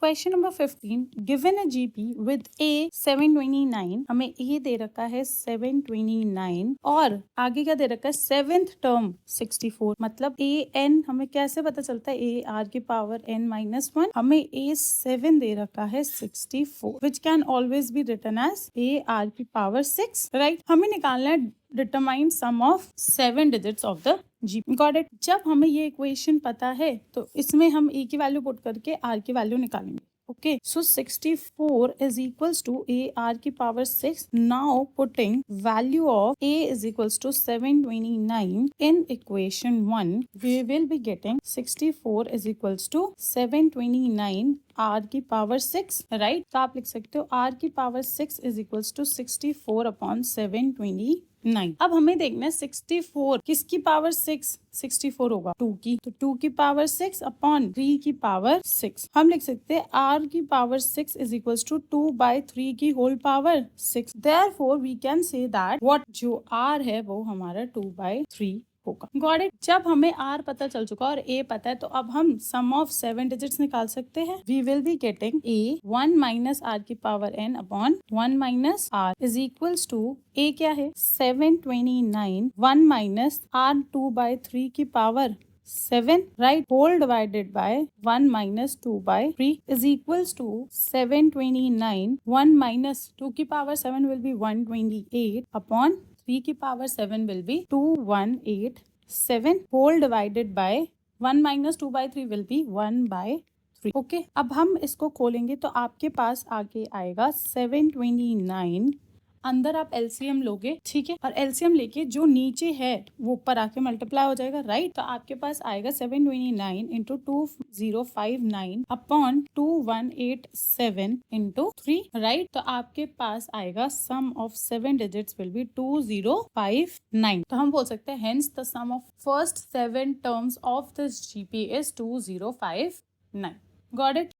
Question number 15, given a GP with a 729, हमें ए दे रखा है 729 और आगे क्या दे रखा है सेवेंथ टर्म 64। मतलब ए एन हमें कैसे पता चलता है, ए आर की पावर एन माइनस 1, हमें ए 7 दे रखा है 64 which can always be written as a r की पावर 6, राइट। हमें निकालना है determine sum of 7 digits of the G. Got it. जब हमें ये इक्वेशन पता है तो इसमें हम ए की वैल्यू पुट करके आर की वैल्यू निकालेंगे। Okay, so 64 is equals to a r की power 6. Now putting value of a is equals to 729 in equation 1, we will be getting 64 is equals to 729 r की पावर 6, राइट। तो आप लिख सकते हो r की power 6 is equals to 64 upon 729। अब हमें देखना है 64 किसकी पावर 6, 64 होगा 2 की, तो 2 की पावर 6 अपॉन 3 की पावर 6। हम लिख सकते हैं r की पावर 6 इज इक्वल्स टू 2/3 की whole power 6। Therefore we can say that what जो r है वो हमारा 2/3 होगा। Got it. जब हमें r पता चल चुका और a पता है तो अब हम सम ऑफ 7 डिजिट्स निकाल सकते हैं। We will be getting a 1 minus r की power n upon 1 minus r is equals to a क्या है 729 1 माइनस r 2/3 की power 7, right, whole divided by 1 minus 2/3 is equals to 729 1 minus 2 की पावर 7 will be 128 upon 3 की power 7 will be 2187 whole divided by 1 minus 2/3 will be 1/3। Okay, अब हम इसको खोलेंगे तो आपके पास आगे आएगा 729, अंदर आप एलसीएम लोगे, ठीक है, और एलसीएम लेके जो नीचे है वो ऊपर आके मल्टीप्लाई हो जाएगा, राइट। तो आपके पास आएगा 729 इंटू 2059 अपॉन 2187 इंटू 3, राइट। तो आपके पास आएगा sum of 7 digits will be 2059। तो हम बोल सकते हैं hence the sum of first 7 terms of this GP is 2059। Got it.